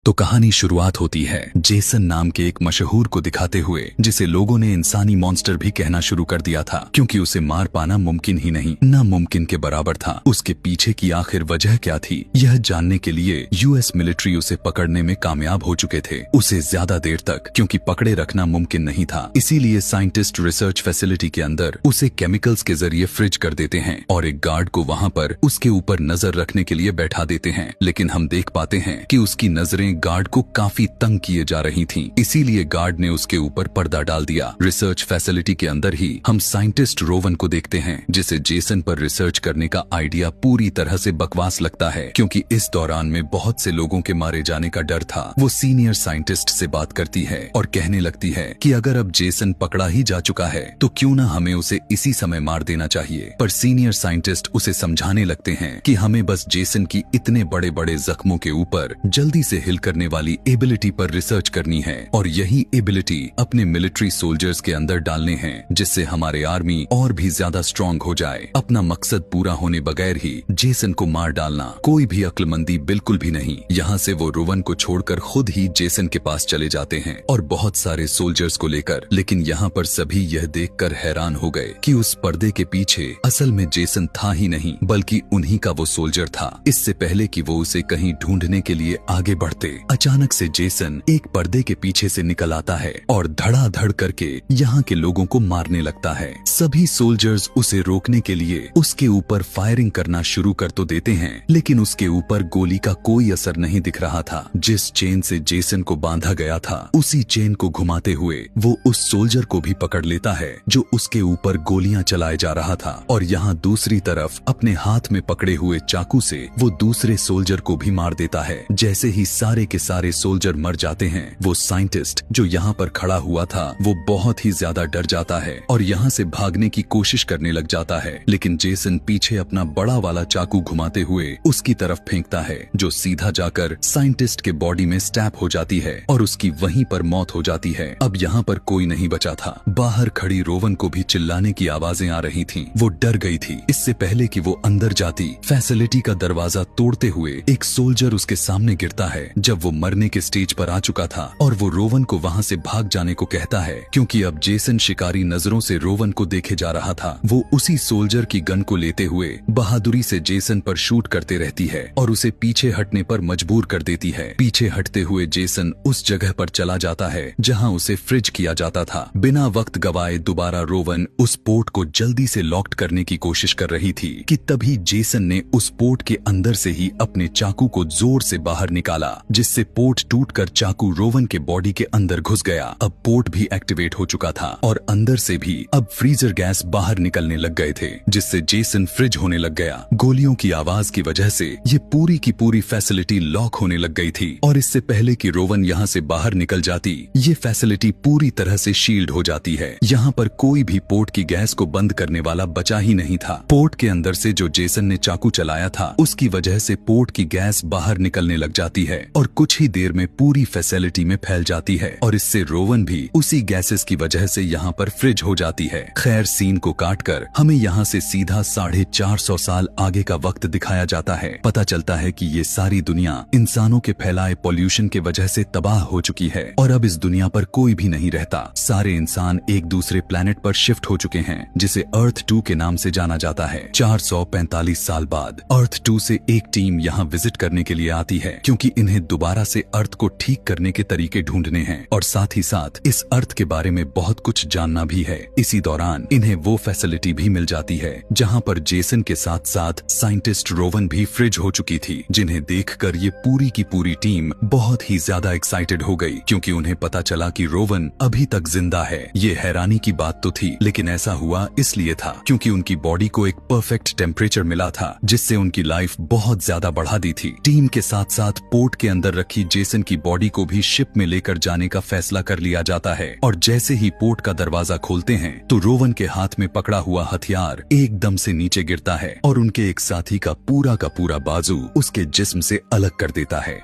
तो कहानी शुरुआत होती है जेसन नाम के एक मशहूर को दिखाते हुए, जिसे लोगों ने इंसानी मॉन्स्टर भी कहना शुरू कर दिया था, क्योंकि उसे मार पाना मुमकिन ही नहीं, नामुमकिन के बराबर था। उसके पीछे की आखिर वजह क्या थी, यह जानने के लिए यूएस मिलिट्री उसे पकड़ने में कामयाब हो चुके थे। उसे ज्यादा देर तक क्योंकि पकड़े रखना मुमकिन नहीं था, इसीलिए साइंटिस्ट रिसर्च फैसिलिटी के अंदर उसे केमिकल्स के जरिए फ्रिज कर देते हैं और एक गार्ड को वहाँ पर उसके ऊपर नजर रखने के लिए बैठा देते हैं। लेकिन हम देख पाते हैं कि उसकी नजरें गार्ड को काफी तंग किए जा रही थीं, इसीलिए गार्ड ने उसके ऊपर पर्दा डाल दिया। रिसर्च फैसिलिटी के अंदर ही हम साइंटिस्ट रोवन को देखते हैं, जिसे जेसन पर रिसर्च करने का आइडिया पूरी तरह से बकवास लगता है, क्योंकि इस दौरान में बहुत से लोगों के मारे जाने का डर था। वो सीनियर साइंटिस्ट से बात करती है और कहने लगती है कि अगर अब जेसन पकड़ा ही जा चुका है तो क्यों ना हमें उसे इसी समय मार देना चाहिए। पर सीनियर साइंटिस्ट उसे समझाने लगते हैं कि हमें बस जेसन की इतने बड़े बड़े जख्मों के ऊपर जल्दी से हिल करने वाली एबिलिटी पर रिसर्च करनी है, और यही एबिलिटी अपने मिलिट्री सोल्जर्स के अंदर डालने हैं, जिससे हमारे आर्मी और भी ज्यादा स्ट्रांग हो जाए। अपना मकसद पूरा होने बगैर ही जेसन को मार डालना कोई भी अक्लमंदी बिल्कुल भी नहीं। यहाँ से वो रोवन को छोड़कर खुद ही जेसन के पास चले जाते हैं और बहुत सारे सोल्जर्स को लेकर। लेकिन यहाँ पर सभी यह देखकर हैरान हो गए कि उस पर्दे के पीछे असल में जेसन था ही नहीं, बल्कि उन्हीं का वो सोल्जर था। इससे पहले कि वो उसे कहीं ढूंढने के लिए आगे बढ़ते, अचानक से जेसन एक पर्दे के पीछे से निकल आता है और धड़ाधड़ करके यहाँ के लोगों को मारने लगता है। सभी सोल्जर्स उसे रोकने के लिए उसके ऊपर फायरिंग करना शुरू कर तो देते हैं, लेकिन उसके ऊपर गोली का कोई असर नहीं दिख रहा था। जिस चेन से जेसन को बांधा गया था, उसी चेन को घुमाते हुए वो उस सोल्जर को भी पकड़ लेता है जो उसके ऊपर गोलियां चलाए जा रहा था, और यहाँ दूसरी तरफ अपने हाथ में पकड़े हुए चाकू से वो दूसरे सोल्जर को भी मार देता है। जैसे ही सारे के सारे सोल्जर मर जाते हैं, वो साइंटिस्ट जो यहाँ पर खड़ा हुआ था वो बहुत ही ज्यादा डर जाता है और यहाँ से भागने की कोशिश करने लग जाता है। लेकिन जेसन पीछे अपना बड़ा वाला चाकू घुमाते हुए उसकी तरफ फेंकता है, जो सीधा जाकर साइंटिस्ट के बॉडी में स्टैप हो जाती है और उसकी वहीं पर मौत हो जाती है। अब यहाँ पर कोई नहीं बचा था। बाहर खड़ी रोवन को भी चिल्लाने की आवाजें आ रही थीं। वो डर गई थी। इससे पहले कि वो अंदर जाती, फैसिलिटी का दरवाजा तोड़ते हुए एक सोल्जर उसके सामने गिरता है। जब वो मरने के स्टेज पर आ चुका था और वो रोवन को वहाँ से भाग जाने को कहता है, क्योंकि अब जेसन शिकारी नजरों से रोवन को देखे जा रहा था। वो उसी सोल्जर की गन को लेते हुए बहादुरी से जेसन पर शूट करते रहती है और उसे पीछे हटने पर मजबूर कर देती है। पीछे हटते हुए जेसन उस जगह पर चला जाता है जहाँ उसे फ्रिज किया जाता था। बिना वक्त गवाए दोबारा रोवन उस पोर्ट को जल्दी से लॉक करने की कोशिश कर रही थी कि तभी जेसन ने उस पोर्ट के अंदर से ही अपने चाकू को जोर से बाहर निकाला, जिससे पोर्ट टूटकर चाकू रोवन के बॉडी के अंदर घुस गया। अब पोर्ट भी एक्टिवेट हो चुका था और अंदर से भी अब फ्रीजर गैस बाहर निकलने लग गए थे, जिससे जेसन फ्रिज होने लग गया। गोलियों की आवाज की वजह से ये पूरी की पूरी फैसिलिटी लॉक होने लग गई थी, और इससे पहले कि रोवन यहाँ से बाहर निकल जाती, ये फैसिलिटी पूरी तरह से शील्ड हो जाती है। यहाँ पर कोई भी पोर्ट की गैस को बंद करने वाला बचा ही नहीं था। पोर्ट के अंदर से जो जेसन ने चाकू चलाया था, उसकी वजह से पोर्ट की गैस बाहर निकलने लग जाती है और कुछ ही देर में पूरी फैसिलिटी में फैल जाती है, और इससे रोवन भी उसी गैसेस की वजह से यहाँ पर फ्रिज हो जाती है। खैर, सीन को काटकर हमें यहाँ से सीधा 450 साल आगे का वक्त दिखाया जाता है। पता चलता है कि ये सारी दुनिया इंसानों के फैलाए पॉल्यूशन के वजह से तबाह हो चुकी है और अब इस दुनिया पर कोई भी नहीं रहता। सारे इंसान एक दूसरे प्लेनेट पर शिफ्ट हो चुके हैं, जिसे अर्थ 2 के नाम से जाना जाता है। 445 साल बाद अर्थ 2 से एक टीम यहाँ विजिट करने के लिए आती है, क्योंकि इन्हें दोबारा से अर्थ को ठीक करने के तरीके ढूंढने हैं और साथ ही साथ इस अर्थ के बारे में बहुत कुछ जानना भी है। इसी दौरान इन्हें वो फैसिलिटी भी मिल जाती है जहाँ पर जेसन के साथ साथ साइंटिस्ट रोवन भी फ्रिज हो चुकी थी, जिन्हें देखकर ये पूरी की पूरी टीम बहुत ही ज्यादा एक्साइटेड हो गई, क्योंकि उन्हें पता चला कि रोवन अभी तक जिंदा है। ये हैरानी की बात तो थी, लेकिन ऐसा हुआ इसलिए था क्योंकि उनकी बॉडी को एक परफेक्ट टेम्परेचर मिला था, जिससे उनकी लाइफ बहुत ज्यादा बढ़ा दी थी। टीम के साथ साथ पोर्ट के अंदर रखी जेसन की बॉडी को भी शिप में लेकर जाने का फैसला कर लिया जाता है, और जैसे ही पोर्ट का दरवाजा खोलते हैं तो रोवन के हाथ में पकड़ा हुआ हथियार एकदम से नीचे गिरता है और उनके एक साथी का पूरा बाजू उसके जिस्म से अलग कर देता है।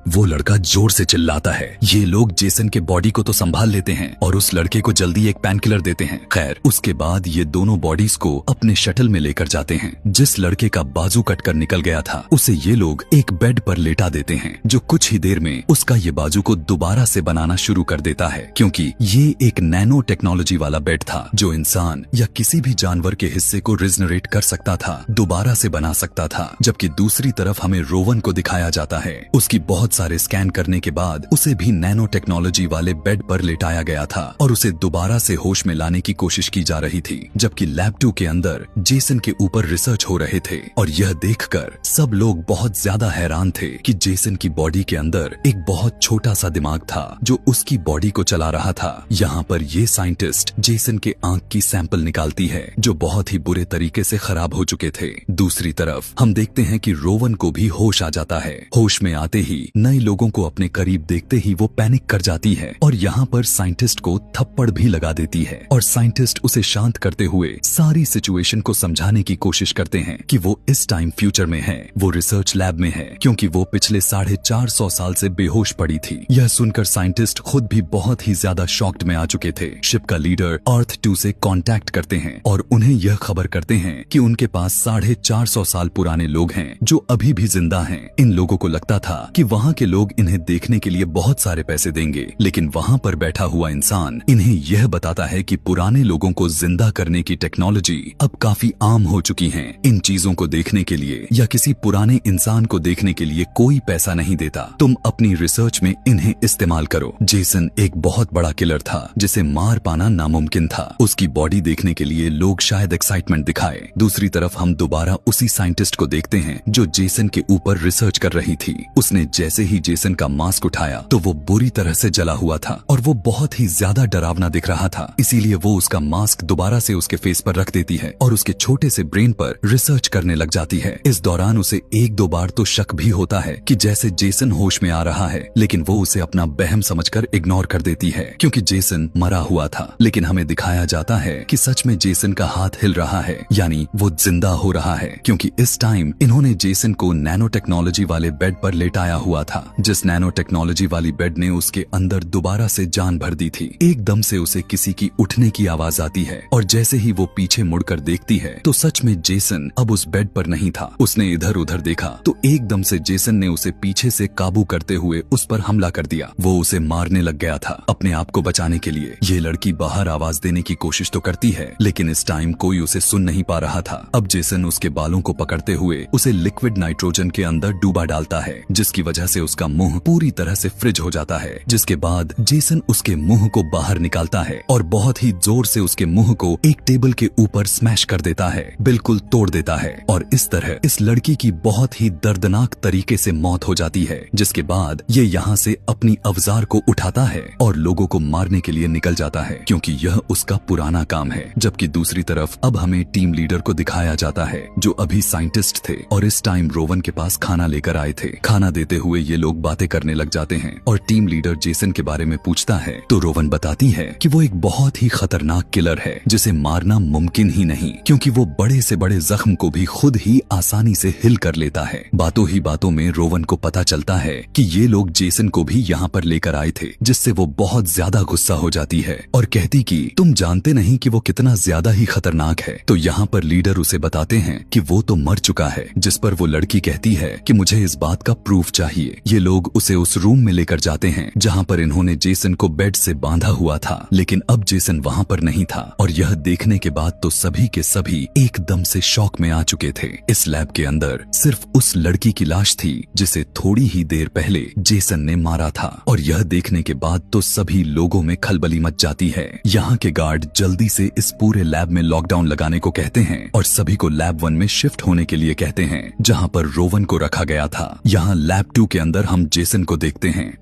वो लड़का जोर से चिल्लाता है। ये लोग जेसन के बॉडी को तो संभाल लेते हैं और उस लड़के को जल्दी एक पेनकिलर देते हैं। खैर, उसके बाद ये दोनों बॉडीज को अपने शटल में लेकर जाते हैं। जिस लड़के का बाजू कटकर निकल गया था उसे ये लोग एक बेड पर लेटा देते हैं, जो कुछ ही देर में उसका ये बाजू को दोबारा से बनाना शुरू कर देता है, क्योंकि ये एक नैनो टेक्नोलॉजी वाला बेड था जो इंसान या किसी भी जानवर के हिस्से को रिजनरेट कर सकता था, दोबारा से बना सकता था। जबकि दूसरी तरफ हमें रोवन को दिखाया जाता है। उसकी बहुत सारे स्कैन करने के बाद उसे भी नैनो टेक्नोलॉजी वाले बेड पर लेटाया गया था और उसे दोबारा से होश में लाने की कोशिश की जा रही थी। जबकि लैब 2 के अंदर जेसन के ऊपर रिसर्च हो रहे थे और यह देखकर सब लोग बहुत ज्यादा हैरान थे कि जेसन की बॉडी के अंदर एक बहुत छोटा सा दिमाग था जो उसकी बॉडी को चला रहा था। यहाँ पर ये साइंटिस्ट जेसन के आंख की सैंपल निकालती है जो बहुत ही बुरे तरीके से खराब हो चुके थे। दूसरी तरफ हम देखते हैं कि रोवन को भी होश आ जाता है। होश में आते ही नए लोगों को अपने करीब देखते ही वो पैनिक कर जाती है और यहाँ पर साइंटिस्ट को थप्पड़ भी लगा देती है और साइंटिस्ट उसे शांत करते हुए सारी सिचुएशन को समझाने की कोशिश करते हैं कि वो इस टाइम फ्यूचर में है, वो रिसर्च लैब में है, क्योंकि वो पिछले 450 साल से बेहोश पड़ी थी। यह सुनकर साइंटिस्ट खुद भी बहुत ही ज्यादा शॉक्ड में आ चुके थे। शिप का लीडर अर्थ 2 से कांटेक्ट करते हैं और उन्हें यह खबर करते हैं कि उनके पास 450 साल पुराने लोग हैं जो अभी भी जिंदा हैं। इन लोगों को लगता था कि वहाँ के लोग इन्हें देखने के लिए बहुत सारे पैसे देंगे, लेकिन वहाँ पर बैठा हुआ इंसान इन्हें यह बताता है कि पुराने लोगों को जिंदा करने की टेक्नोलॉजी अब काफी आम हो चुकी है। इन चीजों को देखने के लिए या किसी पुराने इंसान को देखने के लिए कोई पैसा नहीं देता, तुम अपनी रिसर्च में इन्हें इस्तेमाल करो। जेसन एक बहुत बड़ा किलर था जिसे मार पाना नामुमकिन था। उसकी बॉडी देखने के लिए लोग शायद एक्साइटमेंट दिखाए। दूसरी तरफ हम दोबारा उसी साइंटिस्ट को देखते हैं जो जेसन के ऊपर रिसर्च कर रही थी। उसने जैसे ही जेसन का मास्क उठाया तो वो बुरी तरह से जला हुआ था और वो बहुत ही ज्यादा डरावना दिख रहा था। इसीलिए वो उसका मास्क दोबारा से उसके फेस पर रख देती है और उसके छोटे से ब्रेन पर रिसर्च करने लग जाती है। इस दौरान उसे 1-2 बार तो शक भी होता है कि जैसे जेसन होश में आ रहा है, लेकिन वो उसे अपना बहम समझकर इग्नोर कर देती है क्योंकि जेसन मरा हुआ था। लेकिन हमें दिखाया जाता है कि सच में जेसन का हाथ हिल रहा है, यानी वो जिंदा हो रहा है, क्योंकि इस टाइम इन्होंने जेसन को नैनो टेक्नोलॉजी वाले बेड पर लेटाया हुआ था। जिस नैनो टेक्नोलॉजी वाली बेड ने उसके अंदर दोबारा से जान भर दी थी। एकदम से उसे किसी की उठने की आवाज आती है और जैसे ही वो पीछे मुड़कर देखती है तो सच में जेसन अब उस बेड पर नहीं था। उसने इधर उधर देखा तो एकदम से जेसन ने उसे पीछे से काबू करते हुए उस पर हमला कर दिया। वो उसे मारने लग गया था अपने आप को बचाने के लिए। ये लड़की बाहर आवाज देने की कोशिश तो करती है, लेकिन इस टाइम कोई उसे सुन नहीं पा रहा था। अब जेसन उसके बालों को पकड़ते हुए उसे लिक्विड नाइट्रोजन के अंदर डूबा डालता है, जिसकी वजह से उसका मुंह पूरी तरह से फ्रिज हो जाता है। जिसके बाद जेसन उसके मुंह को बाहर निकालता है और बहुत ही जोर से उसके मुंह को एक टेबल के ऊपर स्मैश कर देता है, बिल्कुल तोड़ देता है। और इस तरह इस लड़की की बहुत ही दर्दनाक तरीके से मौत हो जाती है। जिसके बाद ये यहाँ से अपनी अवजार को उठाता है और लोगों को मारने के लिए निकल जाता है, क्योंकि यह उसका पुराना काम है। जबकि दूसरी तरफ अब हमें टीम लीडर को दिखाया जाता है जो अभी साइंटिस्ट थे और इस टाइम रोवन के पास खाना लेकर आए थे। खाना देते हुए ये लोग बातें करने लग जाते हैं और टीम लीडर जेसन के बारे में पूछता है तो रोवन बताती है कि वो एक बहुत ही खतरनाक किलर है जिसे मारना मुमकिन ही नहीं, क्योंकि वो बड़े से बड़े जख्म को भी खुद ही आसानी से हिल कर लेता है। बातों ही बातों में रोवन को पता चलता है कि ये लोग जेसन को भी यहाँ पर लेकर आए थे, जिससे वो बहुत ज्यादा गुस्सा हो जाती है और कहती कि तुम जानते नहीं कि वो कितना ज्यादा ही खतरनाक है। तो यहाँ पर लीडर उसे बताते हैं कि वो तो मर चुका है, जिस पर वो लड़की कहती है कि मुझे इस बात का प्रूफ चाहिए। ये लोग उसे उस रूम में लेकर जाते हैं जहाँ पर इन्होंने जेसन को बेड से बांधा हुआ था, लेकिन अब जेसन वहाँ पर नहीं था। और यह देखने के बाद तो सभी के सभी एकदम से शॉक में आ चुके थे। इस लैब के अंदर सिर्फ उस लड़की की लाश थी जिसे थोड़ी ही देर पहले जेसन ने मारा था। और यह देखने के बाद तो सभी लोगों में खलबली मच जाती है। यहाँ के गार्ड जल्दी से इस पूरे लैब में लॉकडाउन लगाने को कहते हैं और सभी को लैब 1 में शिफ्ट होने के लिए कहते हैं, जहाँ पर रोवन को रखा गया था। यहाँ लैब 2 के अंदर हम जेसन को देखते हैं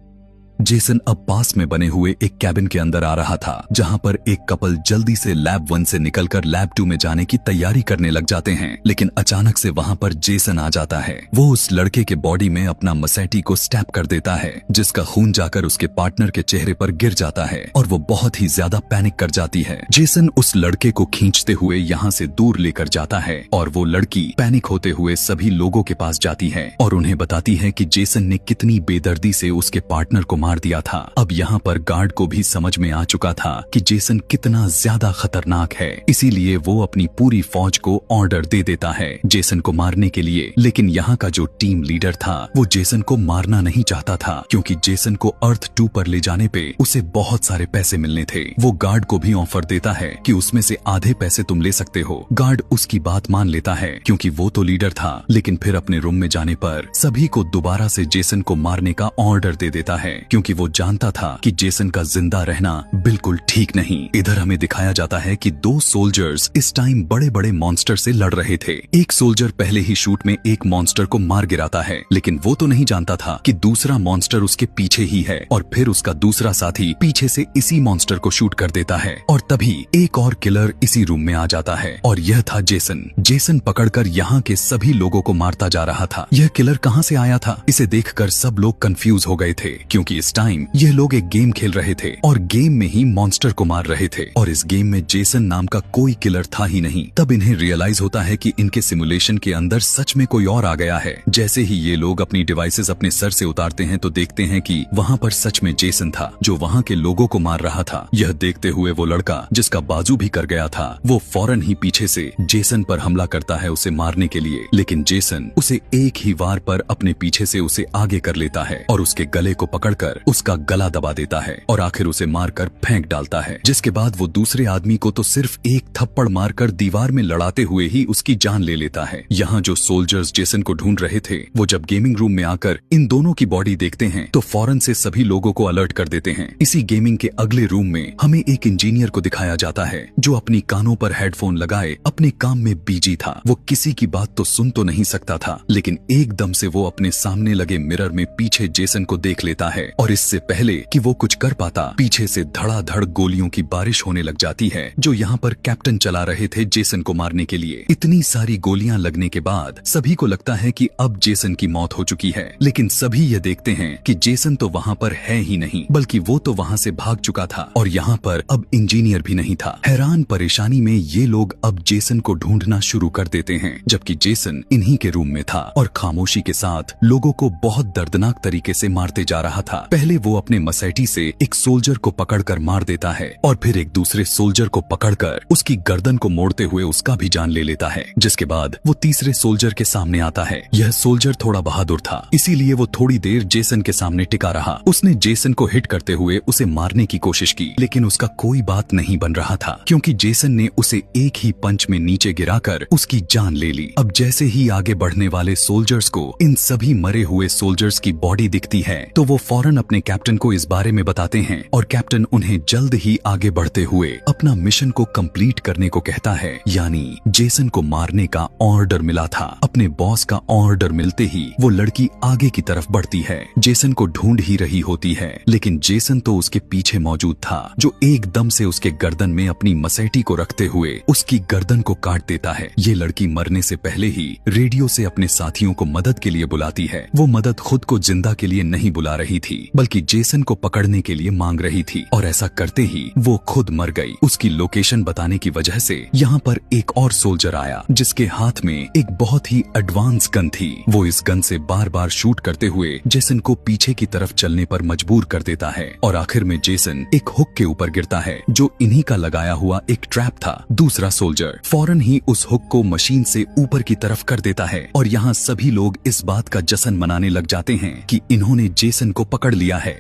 जेसन अब पास में बने हुए एक कैबिन के अंदर आ रहा था, जहां पर एक कपल जल्दी से लैब 1 से निकलकर लैब 2 में जाने की तैयारी करने लग जाते हैं। लेकिन अचानक से वहां पर जेसन आ जाता है। वो उस लड़के के बॉडी में अपना मसैटी को स्टैब कर देता है, जिसका खून जाकर उसके पार्टनर के चेहरे पर गिर जाता है और वो बहुत ही ज्यादा पैनिक कर जाती है। जेसन उस लड़के को खींचते हुए यहाँ से दूर लेकर जाता है और वो लड़की पैनिक होते हुए सभी लोगों के पास जाती है और उन्हें बताती है कि जेसन ने कितनी बेदर्दी से उसके पार्टनर को मार दिया था। अब यहाँ पर गार्ड को भी समझ में आ चुका था कि जेसन कितना ज्यादा खतरनाक है, इसीलिए वो अपनी पूरी फौज को ऑर्डर दे देता है जेसन को मारने के लिए। लेकिन यहाँ का जो टीम लीडर था वो जेसन को मारना नहीं चाहता था, क्योंकि जेसन को अर्थ 2 पर ले जाने पे उसे बहुत सारे पैसे मिलने थे। वो गार्ड को भी ऑफर देता है कि उसमें से आधे पैसे तुम ले सकते हो। गार्ड उसकी बात मान लेता है, क्योंकि वो तो लीडर था। लेकिन फिर अपने रूम में जाने पर सभी को दोबारा से जेसन को मारने का ऑर्डर दे देता है, क्योंकि वो जानता था कि जेसन का जिंदा रहना बिल्कुल ठीक नहीं। इधर हमें दिखाया जाता है कि 2 सोल्जर्स इस टाइम बड़े बड़े मॉन्स्टर से लड़ रहे थे। एक सोल्जर पहले ही शूट में एक मॉन्स्टर को मार गिराता है, लेकिन वो तो नहीं जानता था कि दूसरा मॉन्स्टर उसके पीछे ही है और फिर उसका दूसरा साथी पीछे से इसी मॉन्स्टर को शूट कर देता है और तभी एक और किलर इसी रूम में आ जाता है और यह था जेसन। जेसन पकड़कर यहाँ के सभी लोगों को मारता जा रहा था। यह किलर कहाँ से आया था, इसे देखकर सब लोग कंफ्यूज हो गए थे, क्योंकि इस टाइम यह लोग एक गेम खेल रहे थे और गेम में ही मॉन्स्टर को मार रहे थे और इस गेम में जेसन नाम का कोई किलर था ही नहीं। तब इन्हें रियलाइज होता है कि इनके सिमुलेशन के अंदर सच में कोई और आ गया है। जैसे ही ये लोग अपनी डिवाइसेस अपने सर से उतारते हैं तो देखते हैं कि वहाँ पर सच में जेसन था, जो वहाँ के लोगों को मार रहा था। यह देखते हुए वो लड़का जिसका बाजू भी कर गया था, वो फौरन ही पीछे से जेसन पर हमला करता है उसे मारने के लिए। लेकिन जेसन उसे एक ही वार पर अपने पीछे से उसे आगे कर लेता है और उसके गले को पकड़कर उसका गला दबा देता है और आखिर उसे मारकर फेंक डालता है। जिसके बाद वो दूसरे आदमी को तो सिर्फ एक थप्पड़ मारकर दीवार में लड़ाते हुए ही उसकी जान ले लेता है। यहाँ जो सोल्जर्स जेसन को ढूंढ रहे थे, वो जब गेमिंग रूम में आकर इन दोनों की बॉडी देखते हैं तो फौरन से सभी लोगों को अलर्ट कर देते हैं। इसी गेमिंग के अगले रूम में हमें एक इंजीनियर को दिखाया जाता है, जो अपनी कानों पर हेडफोन लगाए अपने काम में बिजी था। वो किसी की बात तो सुन तो नहीं सकता था, लेकिन एकदम से वो अपने सामने लगे मिरर में पीछे जेसन को देख लेता है और इससे पहले कि वो कुछ कर पाता, पीछे से धड़ाधड़ गोलियों की बारिश होने लग जाती है, जो यहाँ पर कैप्टन चला रहे थे जेसन को मारने के लिए। इतनी सारी गोलियां लगने के बाद सभी को लगता है कि अब जेसन की मौत हो चुकी है, लेकिन सभी ये देखते हैं कि जेसन तो वहाँ पर है ही नहीं, बल्कि वो तो वहाँ से भाग चुका था और यहाँ पर अब इंजीनियर भी नहीं था। हैरान परेशानी में ये लोग अब जेसन को ढूंढना शुरू कर देते हैं, जबकि जेसन इन्हीं के रूम में था और खामोशी के साथ लोगों को बहुत दर्दनाक तरीके से मारते जा रहा था। पहले वो अपने मसैटी से एक सोल्जर को पकड़कर मार देता है और फिर एक दूसरे सोल्जर को पकड़कर उसकी गर्दन को मोड़ते हुए उसका भी जान ले लेता है। जिसके बाद वो तीसरे सोल्जर के सामने आता है। यह सोल्जर थोड़ा बहादुर था, इसीलिए वो थोड़ी देर जेसन के सामने टिका रहा। उसने जेसन को हिट करते हुए उसे मारने की कोशिश की, लेकिन उसका कोई बात नहीं बन रहा था, क्योंकि जेसन ने उसे एक ही पंच में नीचे गिराकर उसकी जान ले ली। अब जैसे ही आगे बढ़ने वाले सोल्जर्स को इन सभी मरे हुए सोल्जर्स की बॉडी दिखती है, तो वो फौरन अपने कैप्टन को इस बारे में बताते हैं और कैप्टन उन्हें जल्द ही आगे बढ़ते हुए अपना मिशन को कंप्लीट करने को कहता है। यानी जेसन को मारने का ऑर्डर मिला था। अपने बॉस का ऑर्डर मिलते ही वो लड़की आगे की तरफ बढ़ती है, जेसन को ढूंढ ही रही होती है, लेकिन जेसन तो उसके पीछे मौजूद था, जो एकदम से उसके गर्दन में अपनी मसैटी को रखते हुए उसकी गर्दन को काट देता है। ये लड़की मरने से पहले ही रेडियो से अपने साथियों को मदद के लिए बुलाती है। वो मदद खुद को जिंदा के लिए नहीं बुला रही थी, बल्कि जेसन को पकड़ने के लिए मांग रही थी और ऐसा करते ही वो खुद मर गई। उसकी लोकेशन बताने की वजह से यहाँ पर एक और सोल्जर आया, जिसके हाथ में एक बहुत ही एडवांस गन थी। वो इस गन से बार बार शूट करते हुए जेसन को पीछे की तरफ चलने पर मजबूर कर देता है और आखिर में जेसन एक हुक के ऊपर गिरता है, जो इन्हीं का लगाया हुआ एक ट्रैप था। दूसरा सोल्जर फौरन ही उस हुक को मशीन से ऊपर की तरफ कर देता है और यहाँ सभी लोग इस बात का जश्न मनाने लग जाते हैं कि इन्होंने जेसन को पकड़ लिया है।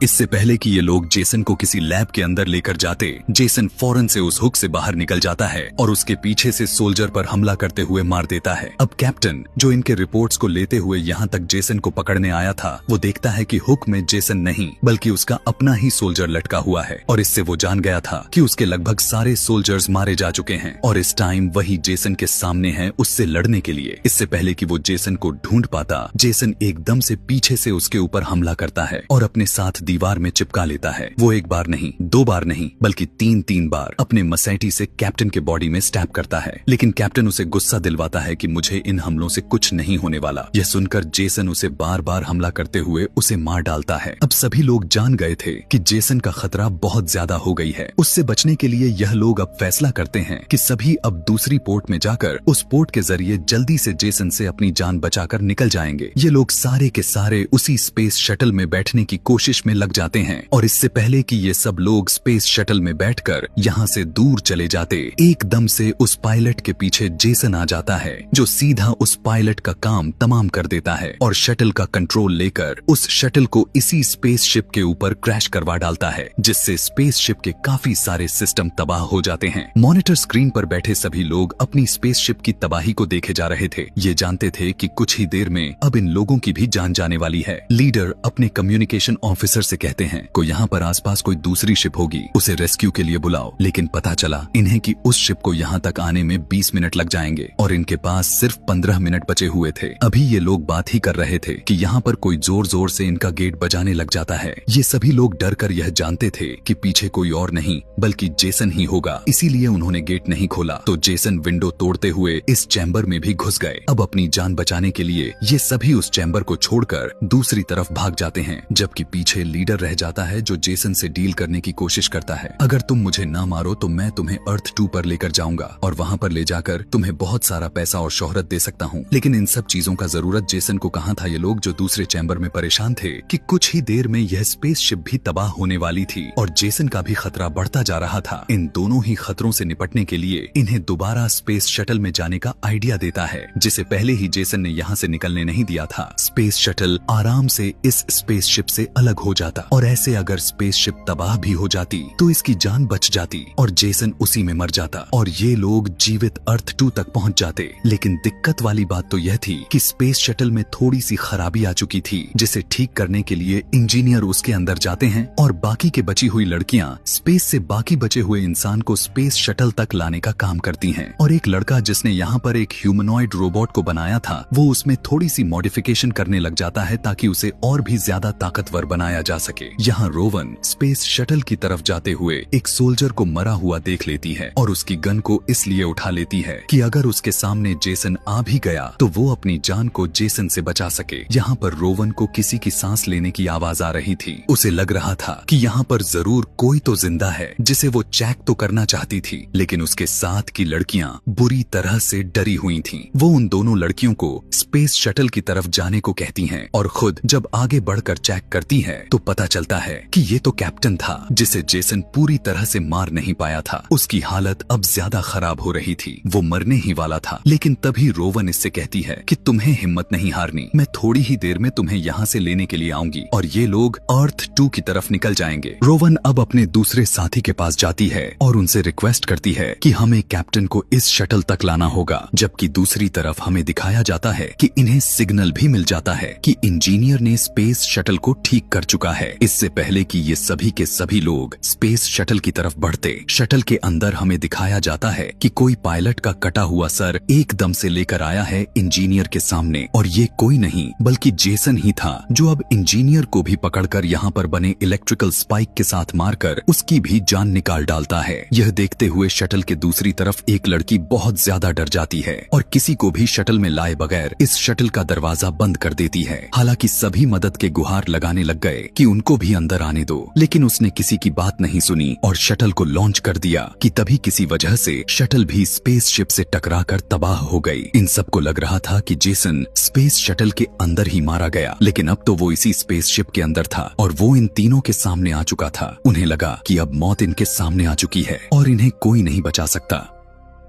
इससे पहले कि ये लोग जेसन को किसी लैब के अंदर लेकर जाते, जेसन फौरन से उस हुक से बाहर निकल जाता है और उसके पीछे से सोल्जर पर हमला करते हुए मार देता है। अब कैप्टन, जो इनके रिपोर्ट्स को लेते हुए यहाँ तक जेसन को पकड़ने आया था, वो देखता है कि हुक में जेसन नहीं बल्कि उसका अपना ही सोल्जर लटका हुआ है और इससे वो जान गया था कि उसके लगभग सारे सोल्जर्स मारे जा चुके हैं और इस टाइम वही जेसन के सामने है उससे लड़ने के लिए। इससे पहले कि वो जेसन को ढूंढ पाता, जेसन एकदम से पीछे से उसके ऊपर हमला करता है और अपने साथ दीवार में चिपका लेता है। वो एक बार नहीं, दो बार नहीं बल्कि तीन बार अपने मसैटी से कैप्टन के बॉडी में स्टैब करता है, लेकिन कैप्टन उसे गुस्सा दिलवाता है कि मुझे इन हमलों से कुछ नहीं होने वाला। यह सुनकर जेसन उसे बार बार हमला करते हुए उसे मार डालता है। अब सभी लोग जान गए थे कि जेसन का खतरा बहुत ज्यादा हो गई है। उससे बचने के लिए यह लोग अब फैसला करते हैं कि सभी अब दूसरी पोर्ट में जाकर उस पोर्ट के जरिए जल्दी से जेसन से अपनी जान बचाकर निकल जाएंगे। ये लोग सारे के सारे उसी स्पेस शटल में बैठने की कोशिश में लग जाते हैं और इससे पहले कि ये सब लोग स्पेस शटल में बैठकर यहाँ से दूर चले जाते, एकदम से उस पायलट के पीछे जेसन आ जाता है, जो सीधा उस पायलट का काम तमाम कर देता है और शटल का कंट्रोल लेकर उस शटल को इसी स्पेस शिप के ऊपर क्रैश करवा डालता है, जिससे स्पेस शिप के काफी सारे सिस्टम तबाह हो जाते हैं। मॉनिटर स्क्रीन पर बैठे सभी लोग अपनी स्पेस शिप की तबाही को देखे जा रहे थे। ये जानते थे कि कुछ ही देर में अब इन लोगों की भी जान जाने वाली है। लीडर अपने कम्युनिकेशन ऑफिसर से कहते हैं को यहाँ पर आसपास कोई दूसरी शिप होगी, उसे रेस्क्यू के लिए बुलाओ। लेकिन पता चला इन्हें कि उस शिप को यहाँ तक आने में 20 मिनट लग जाएंगे और इनके पास सिर्फ 15 मिनट बचे हुए थे। अभी ये लोग बात ही कर रहे थे कि यहाँ पर कोई जोर जोर से इनका गेट बजाने लग जाता है। ये सभी लोग डर कर यह जानते थे कि पीछे कोई और नहीं बल्कि जेसन ही होगा, इसीलिए उन्होंने गेट नहीं खोला। तो जेसन विंडो तोड़ते हुए इस चैम्बर में भी घुस गए। अब अपनी जान बचाने के लिए ये सभी उस चैम्बर को छोड़कर दूसरी तरफ भाग जाते हैं, जबकि पीछे लीडर रह जाता है जो जेसन से डील करने की कोशिश करता है। अगर तुम मुझे ना मारो तो मैं तुम्हें अर्थ 2 पर लेकर जाऊंगा और वहाँ पर ले जाकर तुम्हें बहुत सारा पैसा और शोहरत दे सकता हूँ। लेकिन इन सब चीजों का जरूरत जेसन को कहाँ था। ये लोग जो दूसरे चैम्बर में परेशान थे कि कुछ ही देर में यह स्पेस शिप भी तबाह होने वाली थी और जेसन का भी खतरा बढ़ता जा रहा था। इन दोनों ही खतरों से निपटने के लिए इन्हें दोबारा स्पेस शटल में जाने का आइडिया देता है, जिसे पहले ही जेसन ने यहाँ से निकलने नहीं दिया था। स्पेस शटल आराम से इस स्पेस शिप से अलग हो जाता और ऐसे अगर स्पेस शिप तबाह भी हो जाती तो इसकी जान बच जाती और जेसन उसी में मर जाता और ये लोग जीवित अर्थ 2 तक पहुंच जाते। लेकिन दिक्कत वाली बात तो यह थी कि स्पेस शटल में थोड़ी सी खराबी आ चुकी थी, जिसे ठीक करने के लिए इंजीनियर उसके अंदर जाते हैं और बाकी के बची हुई लड़कियां स्पेस से बाकी बचे हुए इंसान को स्पेस शटल तक लाने का काम करती हैं। और एक लड़का जिसने यहाँ पर एक ह्यूमनॉइड रोबोट को बनाया था, वो उसमें थोड़ी सी मॉडिफिकेशन करने लग जाता है ताकि उसे और भी ज्यादा ताकतवर बनाया जा सके। यहाँ रोवन स्पेस शटल की तरफ जाते हुए एक सोल्जर को मरा हुआ देख लेती है और उसकी गन को इसलिए उठा लेती है कि अगर उसके सामने जेसन आ भी गया तो वो अपनी जान को जेसन से बचा सके। यहाँ पर रोवन को किसी की सांस लेने की आवाज आ रही थी। उसे लग रहा था कि यहाँ पर जरूर कोई तो जिंदा है जिसे वो चेक तो करना चाहती थी, लेकिन उसके साथ की लड़कियां बुरी तरह से डरी हुई थीं। वो उन दोनों लड़कियों को स्पेस शटल की तरफ जाने को कहती हैं और खुद जब आगे बढ़कर चेक करती है तो पता चलता है कि ये तो कैप्टन था, जिसे जेसन पूरी तरह से मार नहीं पाया था। उसकी हालत अब ज्यादा खराब हो रही थी, वो मरने ही वाला था। लेकिन तभी रोवन इससे कहती है कि तुम्हें हिम्मत नहीं हारनी, मैं थोड़ी ही देर में तुम्हें यहाँ से लेने के लिए आऊंगी और ये लोग अर्थ 2 की तरफ निकल जाएंगे। रोवन अब अपने दूसरे साथी के पास जाती है और उनसे रिक्वेस्ट करती है कि हमें कैप्टन को इस शटल तक लाना होगा, जबकि दूसरी तरफ हमें दिखाया जाता है कि इन्हें सिग्नल भी मिल जाता है कि इंजीनियर ने स्पेस शटल को ठीक कर चुका है। इससे पहले कि ये सभी के सभी लोग स्पेस शटल की तरफ बढ़ते, शटल के अंदर हमें दिखाया जाता है कि कोई पायलट का कटा हुआ सर एकदम से लेकर आया है इंजीनियर के सामने और ये कोई नहीं बल्कि जेसन ही था, जो अब इंजीनियर को भी पकड़कर यहाँ पर बने इलेक्ट्रिकल स्पाइक के साथ मारकर उसकी भी जान निकाल डालता है। यह देखते हुए शटल के दूसरी तरफ एक लड़की बहुत ज्यादा डर जाती है और किसी को भी शटल में लाए बगैर इस शटल का दरवाजा बंद कर देती है। हालांकि सभी मदद के गुहार लगाने लग गए कि उनको भी अंदर आने दो, लेकिन उसने किसी की बात नहीं सुनी और शटल को लॉन्च कर दिया कि तभी किसी वजह से शटल भी स्पेस शिप से टकराकर तबाह हो गई। इन सबको लग रहा था कि जेसन स्पेस शटल के अंदर ही मारा गया, लेकिन अब तो वो इसी स्पेस शिप के अंदर था और वो इन तीनों के सामने आ चुका था। उन्हें लगा कि अब मौत इनके सामने आ चुकी है और इन्हें कोई नहीं बचा सकता।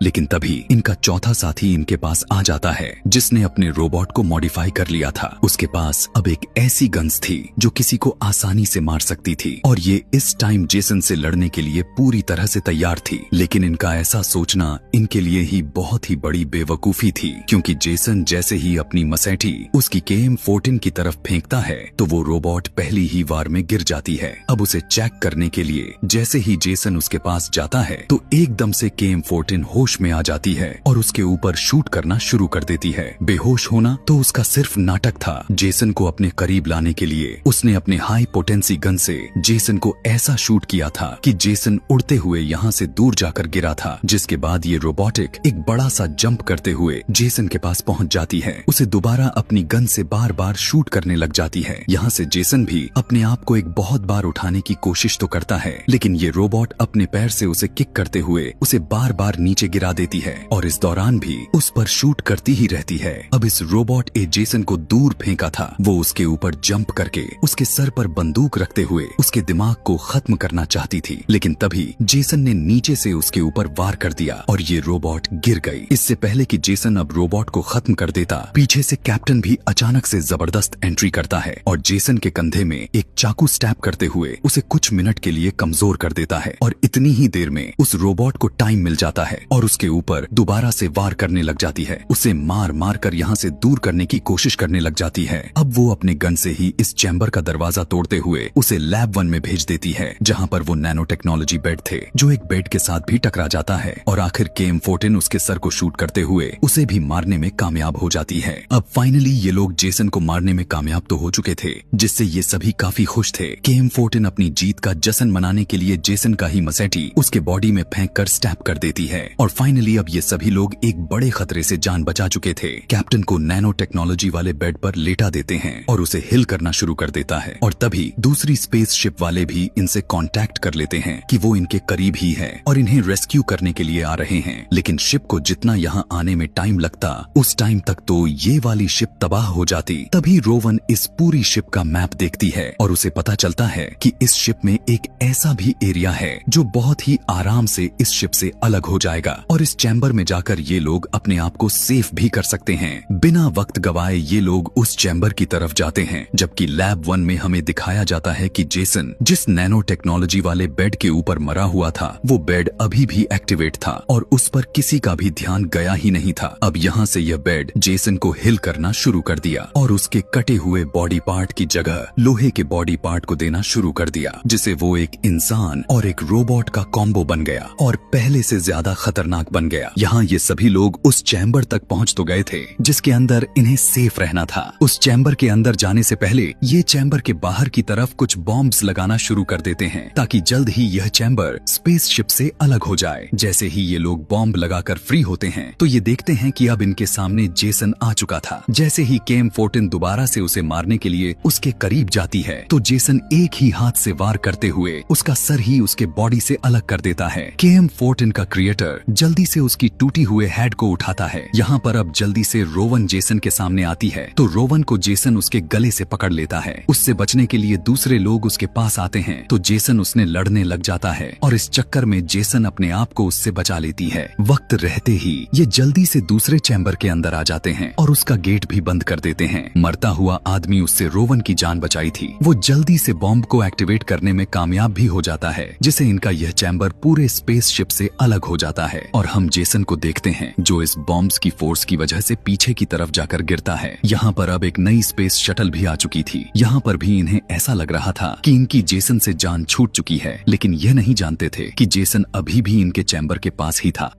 लेकिन तभी इनका चौथा साथी इनके पास आ जाता है जिसने अपने रोबोट को मॉडिफाई कर लिया था। उसके पास अब एक ऐसी गन्स थी जो किसी को आसानी से मार सकती थी और ये इस टाइम जेसन से लड़ने के लिए पूरी तरह से तैयार थी। लेकिन इनका ऐसा सोचना इनके लिए ही बहुत ही बड़ी बेवकूफी थी, क्योंकि जेसन जैसे ही अपनी मसैठी उसकी KM-14 की तरफ फेंकता है तो वो रोबोट पहली ही वार में गिर जाती है। अब उसे चेक करने के लिए जैसे ही जेसन उसके पास जाता है तो एकदम से KM-14 होश में आ जाती है और उसके ऊपर शूट करना शुरू कर देती है। बेहोश होना तो उसका सिर्फ नाटक था। जेसन को अपने करीब लाने के लिए उसने अपने हाई पोटेंसी गन से जेसन को ऐसा शूट किया था कि जेसन उड़ते हुए यहाँ से दूर जाकर गिरा था, जिसके बाद ये रोबोटिक एक बड़ा सा जंप करते हुए जेसन के पास पहुंच जाती है। उसे दोबारा अपनी गन से बार बार शूट करने लग जाती है। यहाँ से जेसन भी अपने आप को एक बहुत बार उठाने की कोशिश तो करता है, लेकिन ये रोबोट अपने पैर से उसे किक करते हुए उसे बार बार नीचे गिरा देती है और इस दौरान भी उस पर शूट करती ही रहती है। अब इस रोबोट ए जेसन को दूर फेंका था, वो उसके ऊपर जंप करके उसके सर पर बंदूक रखते हुए उसके दिमाग को खत्म करना चाहती थी, लेकिन तभी जेसन ने नीचे से उसके ऊपर वार कर दिया और ये रोबोट गिर गई। इससे पहले कि जेसन अब रोबोट को खत्म कर देता, पीछे से कैप्टन भी अचानक से जबरदस्त एंट्री करता है और जेसन के कंधे में एक चाकू स्टैब करते हुए उसे कुछ मिनट के लिए कमजोर कर देता है और इतनी ही देर में उस रोबोट को टाइम मिल जाता है और उसके ऊपर दोबारा से वार करने लग जाती है। उसे मार मार कर यहाँ से दूर करने की कोशिश करने लग जाती है। अब वो अपने गन से ही इस चैम्बर का दरवाजा तोड़ते हुए उसे लैब 1 में भेज देती है, जहाँ पर वो नैनो टेक्नोलॉजी बेड थे जो एक बेड के साथ भी टकरा जाता है और आखिर KM-14 उसके सर को शूट करते हुए उसे भी मारने में कामयाब हो जाती है। अब फाइनली ये लोग जेसन को मारने में कामयाब तो हो चुके थे, जिससे ये सभी काफी खुश थे। KM-14 अपनी जीत का जश्न मनाने के लिए जेसन का ही मसैठी उसके बॉडी में फेंक कर स्टैब कर देती है और फाइनली अब ये सभी लोग एक बड़े खतरे से जान बचा चुके थे। कैप्टन को नैनो टेक्नोलॉजी वाले बेड पर लेटा देते हैं और उसे हिल करना शुरू कर देता है और तभी दूसरी स्पेसशिप वाले भी इनसे कांटेक्ट कर लेते हैं कि वो इनके करीब ही है और इन्हें रेस्क्यू करने के लिए आ रहे हैं। लेकिन शिप को जितना यहाँ आने में टाइम लगता, उस टाइम तक तो ये वाली शिप तबाह हो जाती। तभी रोवन इस पूरी शिप का मैप देखती है और उसे पता चलता है कि इस शिप में एक ऐसा भी एरिया है जो बहुत ही आराम से इस शिप से अलग हो जाएगा और इस चैम्बर में जाकर ये लोग अपने आप को सेफ भी कर सकते हैं। बिना वक्त गवाए ये लोग उस चैम्बर की तरफ जाते हैं, जबकि लैब 1 में हमें दिखाया जाता है कि जेसन जिस नैनो टेक्नोलॉजी वाले बेड के ऊपर मरा हुआ था, वो बेड अभी भी एक्टिवेट था और उस पर किसी का भी ध्यान गया ही नहीं था। अब यहाँ से यह बेड जेसन को हिल करना शुरू कर दिया और उसके कटे हुए बॉडी पार्ट की जगह लोहे के बॉडी पार्ट को देना शुरू कर दिया, जिसे वो एक इंसान और एक रोबोट का कॉम्बो बन गया और पहले से ज्यादा खतरनाक बन गया। यहाँ ये सभी लोग उस चैम्बर तक पहुँच तो गए थे जिसके अंदर इन्हें सेफ रहना था। उस चैम्बर के अंदर जाने से पहले ये चैम्बर के बाहर की तरफ कुछ बॉम्ब्स लगाना शुरू कर देते हैं ताकि जल्द ही यह चैम्बर स्पेसशिप से अलग हो जाए। जैसे ही ये लोग बॉम्ब लगाकर फ्री होते हैं तो ये देखते हैं कि अब इनके सामने जेसन आ चुका था। जैसे ही KM-14 दोबारा से उसे मारने के लिए उसके करीब जाती है तो जेसन एक ही हाथ से वार करते हुए उसका सर ही उसके बॉडी से अलग कर देता है। KM-14 का क्रिएटर जल्दी से उसकी टूटी हुए हेड को उठाता है। यहाँ पर अब जल्दी से रोवन जेसन के सामने आती है तो रोवन को जेसन उसके गले से पकड़ लेता है। उससे बचने के लिए दूसरे लोग उसके पास आते हैं तो जेसन उसने लड़ने लग जाता है और इस चक्कर में जेसन अपने आप को उससे बचा लेती है। वक्त रहते ही ये जल्दी से दूसरे चैम्बर के अंदर आ जाते हैं और उसका गेट भी बंद कर देते हैं। मरता हुआ आदमी उससे रोवन की जान बचाई थी, वो जल्दी से बॉम्ब को एक्टिवेट करने में कामयाब भी हो जाता है, जिसे इनका यह चैम्बर पूरे स्पेसशिप से अलग हो जाता है और हम जेसन को देखते हैं जो इस बॉम्ब्स की फोर्स की वजह से पीछे की तरफ जाकर गिरता है। यहाँ पर अब एक नई स्पेस शटल भी आ चुकी थी। यहाँ पर भी इन्हें ऐसा लग रहा था कि इनकी जेसन से जान छूट चुकी है, लेकिन यह नहीं जानते थे कि जेसन अभी भी इनके चैम्बर के पास ही था,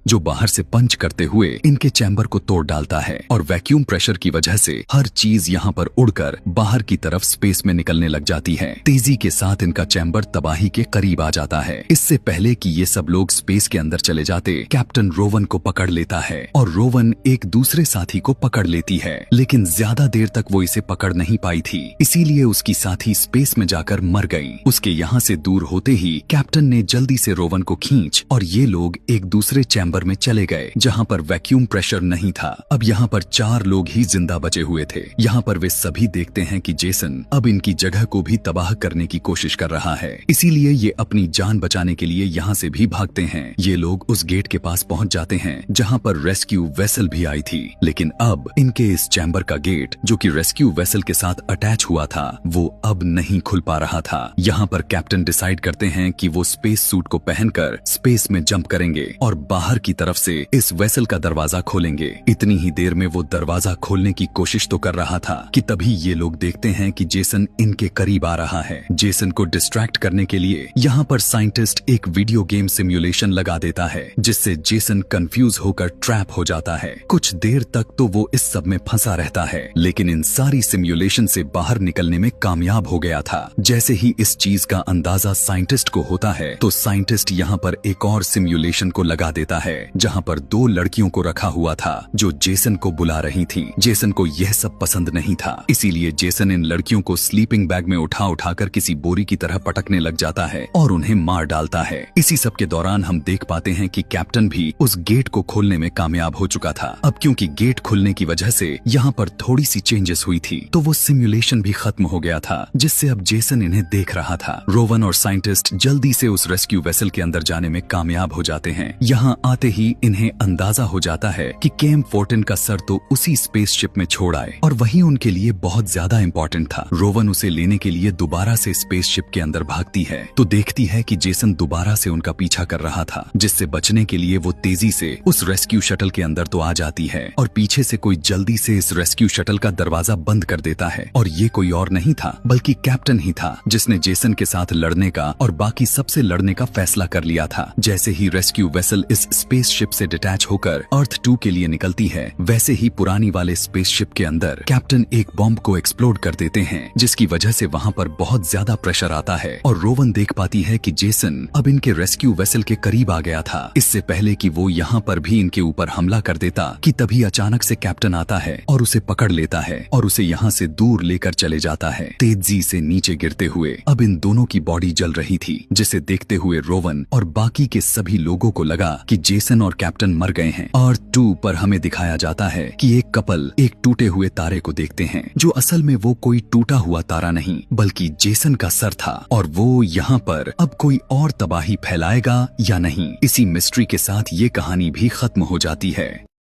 जो बाहर से पंच करते हुए इनके चैम्बर को तोड़ डालता है और वैक्यूम प्रेशर की वजह से हर चीज यहाँ पर उड़कर बाहर की तरफ स्पेस में निकलने लग जाती है। तेजी के साथ इनका चैम्बर तबाही के करीब आ जाता है। इससे पहले कि ये सब लोग स्पेस के अंदर चले जाते, कैप्टन रोवन को पकड़ लेता है और रोवन एक दूसरे साथी को पकड़ लेती है, लेकिन ज्यादा देर तक वो इसे पकड़ नहीं पाई थी, इसीलिए उसकी साथी स्पेस में जाकर मर गई। उसके यहाँ से दूर होते ही कैप्टन ने जल्दी से रोवन को खींच और ये लोग एक दूसरे चैम्बर चैम्बर में चले गए जहाँ पर वैक्यूम प्रेशर नहीं था। अब यहाँ पर 4 लोग ही जिंदा बचे हुए थे। यहाँ पर वे सभी देखते हैं कि जेसन अब इनकी जगह को भी तबाह करने की कोशिश कर रहा है, इसीलिए ये अपनी जान बचाने के लिए यहाँ से भी भागते हैं। ये लोग उस गेट के पास पहुँच जाते हैं जहाँ पर रेस्क्यू वेसल भी आई थी, लेकिन अब इनके इस चैम्बर का गेट जो कि रेस्क्यू वेसल के साथ अटैच हुआ था वो अब नहीं खुल पा रहा था। यहाँ पर कैप्टन डिसाइड करते हैं कि वो स्पेस सूट को पहनकर स्पेस में जंप करेंगे और बाहर की तरफ से इस वेसल का दरवाजा खोलेंगे। इतनी ही देर में वो दरवाजा खोलने की कोशिश तो कर रहा था कि तभी ये लोग देखते हैं कि जेसन इनके करीब आ रहा है। जेसन को डिस्ट्रैक्ट करने के लिए यहाँ पर साइंटिस्ट एक वीडियो गेम सिमुलेशन लगा देता है, जिससे जेसन कंफ्यूज होकर ट्रैप हो जाता है। कुछ देर तक तो वो इस सब में फंसा रहता है, लेकिन इन सारी सिमुलेशन से बाहर निकलने में कामयाब हो गया था। जैसे ही इस चीज का अंदाजा साइंटिस्ट को होता है तो साइंटिस्ट यहाँ पर एक और सिमुलेशन को लगा देता है जहाँ पर 2 लड़कियों को रखा हुआ था जो जेसन को बुला रही थी। जेसन को यह सब पसंद नहीं था, इसीलिए जेसन इन लड़कियों को स्लीपिंग बैग में उठा उठाकर किसी बोरी की तरह पटकने लग जाता है और उन्हें मार डालता है। इसी सब के दौरान हम देख पाते हैं कि कैप्टन भी उस गेट को खोलने में कामयाब हो चुका था। अब क्योंकि गेट खुलने की वजह से यहाँ पर थोड़ी सी चेंजेस हुई थी तो वो सिमुलेशन भी खत्म हो गया था, जिससे अब जेसन इन्हें देख रहा था। रोवन और साइंटिस्ट जल्दी से उस रेस्क्यू वेसल के अंदर जाने में कामयाब हो जाते हैं। यहाँ आते ही इन्हें अंदाजा हो जाता है कि केम फोर्टिन का सर तो उसी स्पेसशिप में छोड़ आए और वही उनके लिए बहुत ज्यादा इम्पोर्टेंट था। रोवन उसे लेने के लिए दोबारा से स्पेसशिप के अंदर भागती है तो देखती है कि जेसन दोबारा से उनका पीछा कर रहा था, जिससे बचने के लिए वो तेजी से उस रेस्क्यू शटल के अंदर तो आ जाती है और पीछे से कोई जल्दी से इस रेस्क्यू शटल का दरवाजा बंद कर देता है। और ये कोई और नहीं था बल्कि कैप्टन ही था, जिसने जेसन के साथ लड़ने का और बाकी सबसे लड़ने का फैसला कर लिया था। जैसे ही रेस्क्यू वेसल इस स्पेसशिप से डिटैच होकर अर्थ 2 के लिए निकलती है, वैसे ही पुरानी वाले स्पेसशिप के अंदर कैप्टन एक बॉम्ब को एक्सप्लोड कर देते हैं, जिसकी वजह से वहाँ पर बहुत ज्यादा प्रेशर आता है और रोवन देख पाती है कि जेसन अब इनके रेस्क्यू वेसल के करीब आ गया था। इससे पहले कि वो यहाँ पर भी इनके ऊपर हमला कर देता कि तभी अचानक से कैप्टन आता है और उसे पकड़ लेता है और उसे यहाँ से दूर लेकर चले जाता है, तेजी से नीचे गिरते हुए। अब इन दोनों की बॉडी जल रही थी, जिसे देखते हुए रोवन और बाकी के सभी लोगों को लगा कि जेसन और कैप्टन मर गए हैं। अर्थ 2 पर हमें दिखाया जाता है कि एक कपल एक टूटे हुए तारे को देखते हैं, जो असल में वो कोई टूटा हुआ तारा नहीं बल्कि जेसन का सर था और वो यहाँ पर अब कोई और तबाही फैलाएगा या नहीं, इसी मिस्ट्री के साथ ये कहानी भी खत्म हो जाती है।